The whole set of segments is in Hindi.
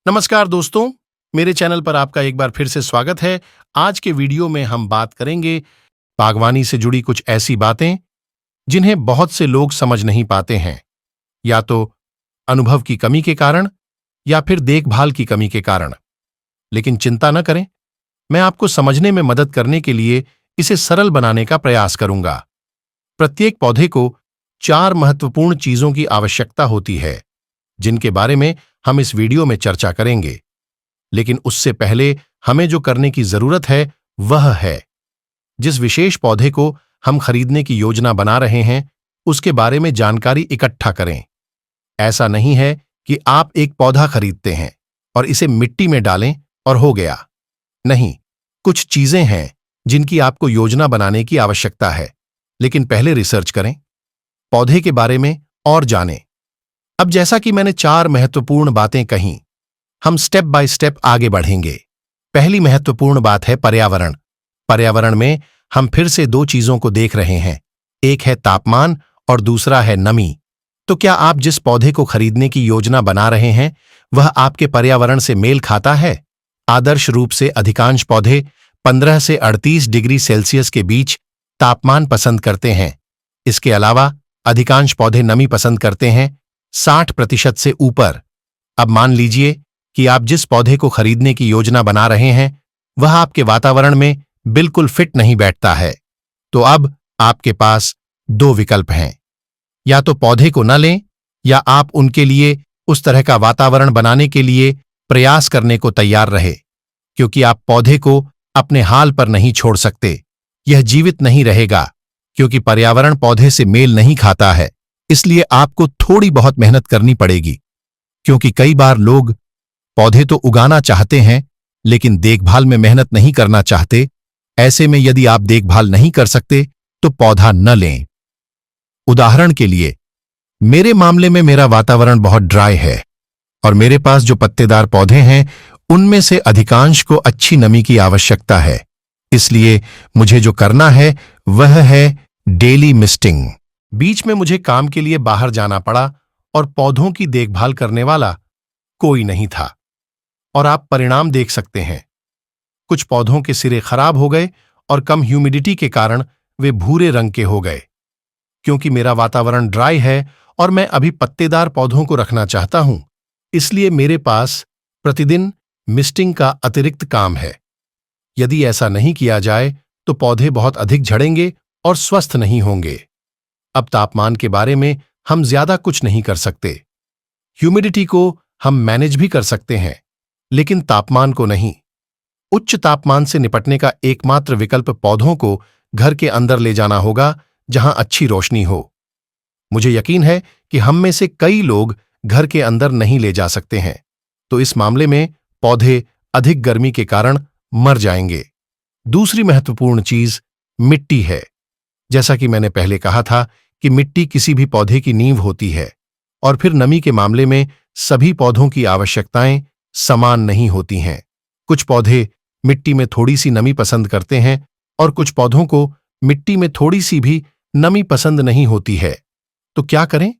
नमस्कार दोस्तों, मेरे चैनल पर आपका एक बार फिर से स्वागत है। आज के वीडियो में हम बात करेंगे बागवानी से जुड़ी कुछ ऐसी बातें जिन्हें बहुत से लोग समझ नहीं पाते हैं, या तो अनुभव की कमी के कारण या फिर देखभाल की कमी के कारण। लेकिन चिंता न करें, मैं आपको समझने में मदद करने के लिए इसे सरल बनाने का प्रयास करूंगा। प्रत्येक पौधे को 4 महत्वपूर्ण चीजों की आवश्यकता होती है, जिनके बारे में हम इस वीडियो में चर्चा करेंगे। लेकिन उससे पहले हमें जो करने की जरूरत है वह है, जिस विशेष पौधे को हम खरीदने की योजना बना रहे हैं उसके बारे में जानकारी इकट्ठा करें। ऐसा नहीं है कि आप एक पौधा खरीदते हैं और इसे मिट्टी में डालें और हो गया। नहीं, कुछ चीजें हैं जिनकी आपको योजना बनाने की आवश्यकता है। लेकिन पहले रिसर्च करें, पौधे के बारे में और जानें। अब जैसा कि मैंने 4 महत्वपूर्ण बातें कहीं, हम स्टेप बाय स्टेप आगे बढ़ेंगे। पहली महत्वपूर्ण बात है पर्यावरण। पर्यावरण में हम फिर से 2 चीजों को देख रहे हैं, एक है तापमान और दूसरा है नमी। तो क्या आप जिस पौधे को खरीदने की योजना बना रहे हैं वह आपके पर्यावरण से मेल खाता है? आदर्श रूप से अधिकांश पौधे 15 से 38 डिग्री सेल्सियस के बीच तापमान पसंद करते हैं। इसके अलावा अधिकांश पौधे नमी पसंद करते हैं 60% से ऊपर। अब मान लीजिए कि आप जिस पौधे को खरीदने की योजना बना रहे हैं वह आपके वातावरण में बिल्कुल फिट नहीं बैठता है। तो अब आपके पास 2 विकल्प हैं, या तो पौधे को न लें या आप उनके लिए उस तरह का वातावरण बनाने के लिए प्रयास करने को तैयार रहे, क्योंकि आप पौधे को अपने हाल पर नहीं छोड़ सकते। यह जीवित नहीं रहेगा क्योंकि पर्यावरण पौधे से मेल नहीं खाता है। इसलिए आपको थोड़ी बहुत मेहनत करनी पड़ेगी, क्योंकि कई बार लोग पौधे तो उगाना चाहते हैं लेकिन देखभाल में मेहनत नहीं करना चाहते। ऐसे में यदि आप देखभाल नहीं कर सकते तो पौधा न लें। उदाहरण के लिए, मेरे मामले में मेरा वातावरण बहुत ड्राई है और मेरे पास जो पत्तेदार पौधे हैं उनमें से अधिकांश को अच्छी नमी की आवश्यकता है। इसलिए मुझे जो करना है वह है डेली मिस्टिंग। बीच में मुझे काम के लिए बाहर जाना पड़ा और पौधों की देखभाल करने वाला कोई नहीं था, और आप परिणाम देख सकते हैं। कुछ पौधों के सिरे खराब हो गए और कम ह्यूमिडिटी के कारण वे भूरे रंग के हो गए। क्योंकि मेरा वातावरण ड्राई है और मैं अभी पत्तेदार पौधों को रखना चाहता हूं, इसलिए मेरे पास प्रतिदिन मिस्टिंग का अतिरिक्त काम है। यदि ऐसा नहीं किया जाए तो पौधे बहुत अधिक झड़ेंगे और स्वस्थ नहीं होंगे। अब तापमान के बारे में हम ज्यादा कुछ नहीं कर सकते। ह्यूमिडिटी को हम मैनेज भी कर सकते हैं, लेकिन तापमान को नहीं। उच्च तापमान से निपटने का एकमात्र विकल्प पौधों को घर के अंदर ले जाना होगा, जहां अच्छी रोशनी हो। मुझे यकीन है कि हम में से कई लोग घर के अंदर नहीं ले जा सकते हैं, तो इस मामले में पौधे अधिक गर्मी के कारण मर जाएंगे। दूसरी महत्वपूर्ण चीज मिट्टी है। जैसा कि मैंने पहले कहा था कि मिट्टी किसी भी पौधे की नींव होती है, और फिर नमी के मामले में सभी पौधों की आवश्यकताएं समान नहीं होती हैं। कुछ पौधे मिट्टी में थोड़ी सी नमी पसंद करते हैं और कुछ पौधों को मिट्टी में थोड़ी सी भी नमी पसंद नहीं होती है। तो क्या करें?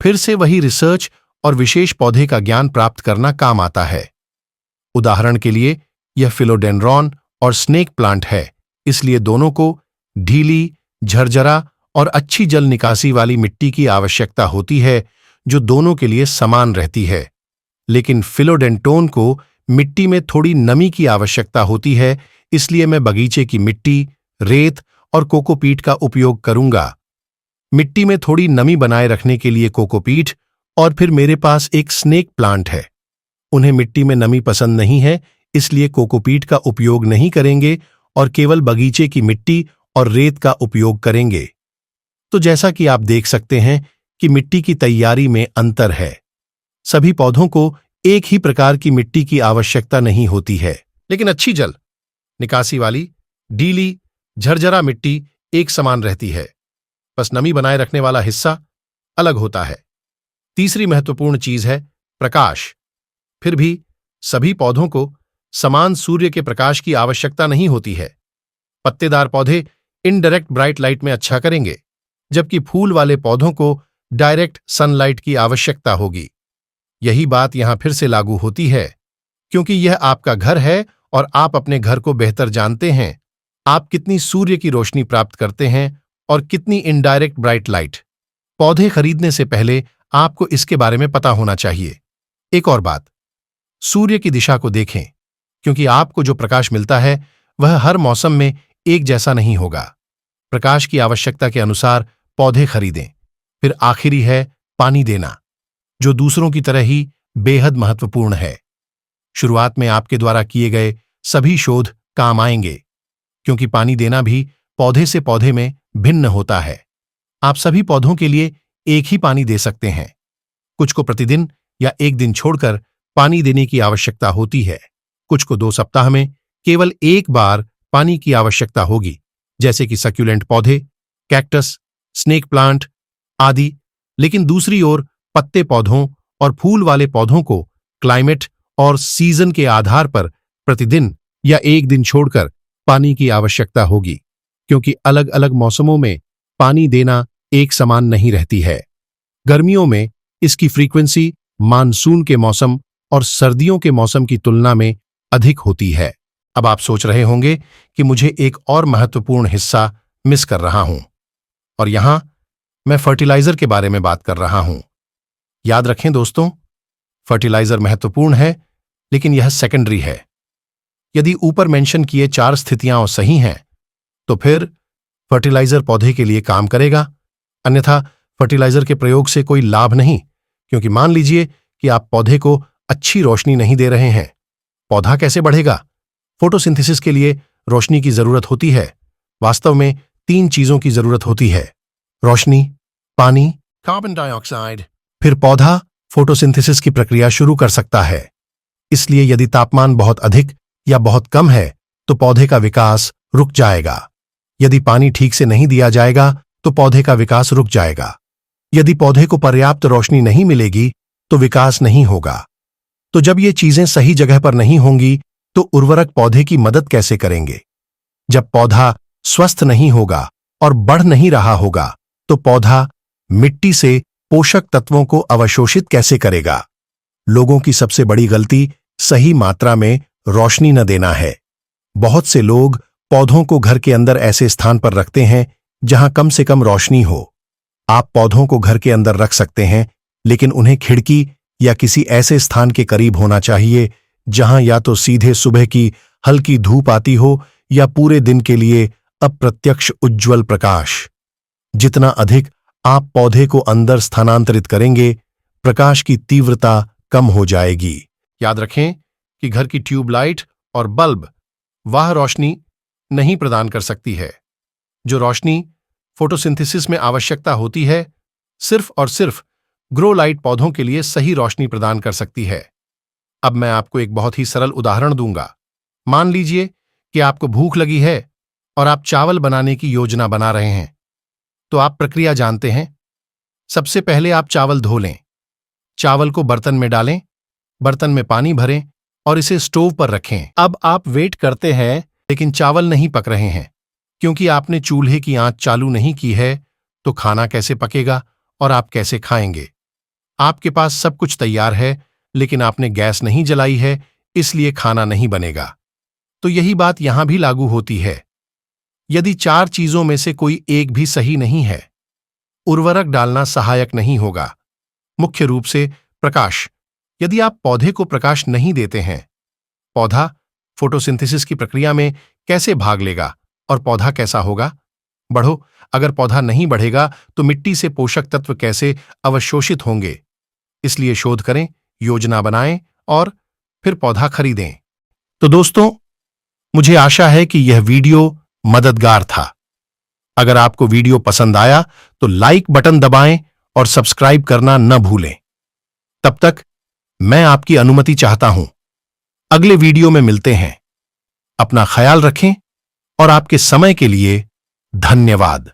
फिर से वही रिसर्च और विशेष पौधे का ज्ञान प्राप्त करना काम आता है। उदाहरण के लिए, यह फिलोडेंड्रॉन और स्नेक प्लांट है, इसलिए दोनों को ढीली, झरझरा और अच्छी जल निकासी वाली मिट्टी की आवश्यकता होती है, जो दोनों के लिए समान रहती है। लेकिन फिलोडेंटोन को मिट्टी में थोड़ी नमी की आवश्यकता होती है, इसलिए मैं बगीचे की मिट्टी, रेत और कोकोपीट का उपयोग करूंगा। मिट्टी में थोड़ी नमी बनाए रखने के लिए कोकोपीट, और फिर मेरे पास एक स्नेक प्लांट है। उन्हें मिट्टी में नमी पसंद नहीं है, इसलिए कोकोपीट का उपयोग नहीं करेंगे और केवल बगीचे की मिट्टी और रेत का उपयोग करेंगे। तो जैसा कि आप देख सकते हैं कि मिट्टी की तैयारी में अंतर है। सभी पौधों को एक ही प्रकार की मिट्टी की आवश्यकता नहीं होती है, लेकिन अच्छी जल निकासी वाली, ढीली, झरझरा मिट्टी एक समान रहती है। बस नमी बनाए रखने वाला हिस्सा अलग होता है। तीसरी महत्वपूर्ण चीज है प्रकाश। फिर भी सभी पौधों को समान सूर्य के प्रकाश की आवश्यकता नहीं होती है। पत्तेदार पौधे इनडायरेक्ट ब्राइट लाइट में अच्छा करेंगे, जबकि फूल वाले पौधों को डायरेक्ट सनलाइट की आवश्यकता होगी। यही बात यहां फिर से लागू होती है, क्योंकि यह आपका घर है और आप अपने घर को बेहतर जानते हैं। आप कितनी सूर्य की रोशनी प्राप्त करते हैं और कितनी इनडायरेक्ट ब्राइट लाइट। पौधे खरीदने से पहले आपको इसके बारे में पता होना चाहिए। एक और बात, सूर्य की दिशा को देखें, क्योंकि आपको जो प्रकाश मिलता है वह हर मौसम में एक जैसा नहीं होगा। प्रकाश की आवश्यकता के अनुसार पौधे खरीदें। फिर आखिरी है पानी देना, जो दूसरों की तरह ही बेहद महत्वपूर्ण है। शुरुआत में आपके द्वारा किए गए सभी शोध काम आएंगे, क्योंकि पानी देना भी पौधे से पौधे में भिन्न होता है। आप सभी पौधों के लिए एक ही पानी दे सकते हैं। कुछ को प्रतिदिन या एक दिन छोड़कर पानी देने की आवश्यकता होती है। कुछ को 2 सप्ताह में केवल एक बार पानी की आवश्यकता होगी, जैसे कि सक्यूलेंट पौधे, कैक्टस, स्नेक प्लांट आदि। लेकिन दूसरी ओर पत्ते पौधों और फूल वाले पौधों को क्लाइमेट और सीजन के आधार पर प्रतिदिन या एक दिन छोड़कर पानी की आवश्यकता होगी, क्योंकि अलग अलग मौसमों में पानी देना एक समान नहीं रहती है। गर्मियों में इसकी फ्रीक्वेंसी मानसून के मौसम और सर्दियों के मौसम की तुलना में अधिक होती है। अब आप सोच रहे होंगे कि मुझे एक और महत्वपूर्ण हिस्सा मिस कर रहा हूं, और यहां मैं फर्टिलाइजर के बारे में बात कर रहा हूं। याद रखें दोस्तों, फर्टिलाइजर महत्वपूर्ण है, लेकिन यह सेकेंडरी है। यदि ऊपर मेंशन किए 4 स्थितियां सही हैं, तो फिर फर्टिलाइजर पौधे के लिए काम करेगा। अन्यथा फर्टिलाइजर के प्रयोग से कोई लाभ नहीं, क्योंकि मान लीजिए कि आप पौधे को अच्छी रोशनी नहीं दे रहे हैं। पौधा कैसे बढ़ेगा? फोटोसिंथेसिस के लिए रोशनी की जरूरत होती है। वास्तव में 3 चीजों की जरूरत होती है: रोशनी, पानी, कार्बन डाइऑक्साइड। फिर पौधा फोटोसिंथेसिस की प्रक्रिया शुरू कर सकता है। इसलिए यदि तापमान बहुत अधिक या बहुत कम है, तो पौधे का विकास रुक जाएगा। यदि पानी ठीक से नहीं दिया जाएगा, तो पौधे का विकास रुक जाएगा। यदि पौधे को पर्याप्त रोशनी नहीं मिलेगी, तो विकास नहीं होगा। तो जब ये चीजें सही जगह पर नहीं होंगी, तो उर्वरक पौधे की मदद कैसे करेंगे? जब पौधा स्वस्थ नहीं होगा और बढ़ नहीं रहा होगा, तो पौधा मिट्टी से पोषक तत्वों को अवशोषित कैसे करेगा? लोगों की सबसे बड़ी गलती सही मात्रा में रोशनी न देना है। बहुत से लोग पौधों को घर के अंदर ऐसे स्थान पर रखते हैं जहां कम से कम रोशनी हो। आप पौधों को घर के अंदर रख सकते हैं, लेकिन उन्हें खिड़की या किसी ऐसे स्थान के करीब होना चाहिए जहां या तो सीधे सुबह की हल्की धूप आती हो या पूरे दिन के लिए अप्रत्यक्ष उज्ज्वल प्रकाश। जितना अधिक आप पौधे को अंदर स्थानांतरित करेंगे, प्रकाश की तीव्रता कम हो जाएगी। याद रखें कि घर की ट्यूबलाइट और बल्ब वह रोशनी नहीं प्रदान कर सकती है जो रोशनी फोटोसिंथेसिस में आवश्यकता होती है। सिर्फ और सिर्फ ग्रो लाइट पौधों के लिए सही रोशनी प्रदान कर सकती है। अब मैं आपको एक बहुत ही सरल उदाहरण दूंगा। मान लीजिए कि आपको भूख लगी है और आप चावल बनाने की योजना बना रहे हैं। तो आप प्रक्रिया जानते हैं। सबसे पहले आप चावल धो लें, चावल को बर्तन में डालें, बर्तन में पानी भरें और इसे स्टोव पर रखें। अब आप वेट करते हैं, लेकिन चावल नहीं पक रहे हैं, क्योंकि आपने चूल्हे की आंच चालू नहीं की है। तो खाना कैसे पकेगा और आप कैसे खाएंगे? आपके पास सब कुछ तैयार है, लेकिन आपने गैस नहीं जलाई है, इसलिए खाना नहीं बनेगा। तो यही बात यहां भी लागू होती है। यदि 4 चीजों में से कोई एक भी सही नहीं है, उर्वरक डालना सहायक नहीं होगा। मुख्य रूप से प्रकाश। यदि आप पौधे को प्रकाश नहीं देते हैं, पौधा फोटोसिंथेसिस की प्रक्रिया में कैसे भाग लेगा और पौधा कैसा होगा? बढ़ो। अगर पौधा नहीं बढ़ेगा, तो मिट्टी से पोषक तत्व कैसे अवशोषित होंगे? इसलिए शोध करें, योजना बनाएं और फिर पौधा खरीदें। तो दोस्तों, मुझे आशा है कि यह वीडियो मददगार था। अगर आपको वीडियो पसंद आया तो लाइक बटन दबाएं और सब्सक्राइब करना न भूलें। तब तक मैं आपकी अनुमति चाहता हूं। अगले वीडियो में मिलते हैं। अपना ख्याल रखें और आपके समय के लिए धन्यवाद।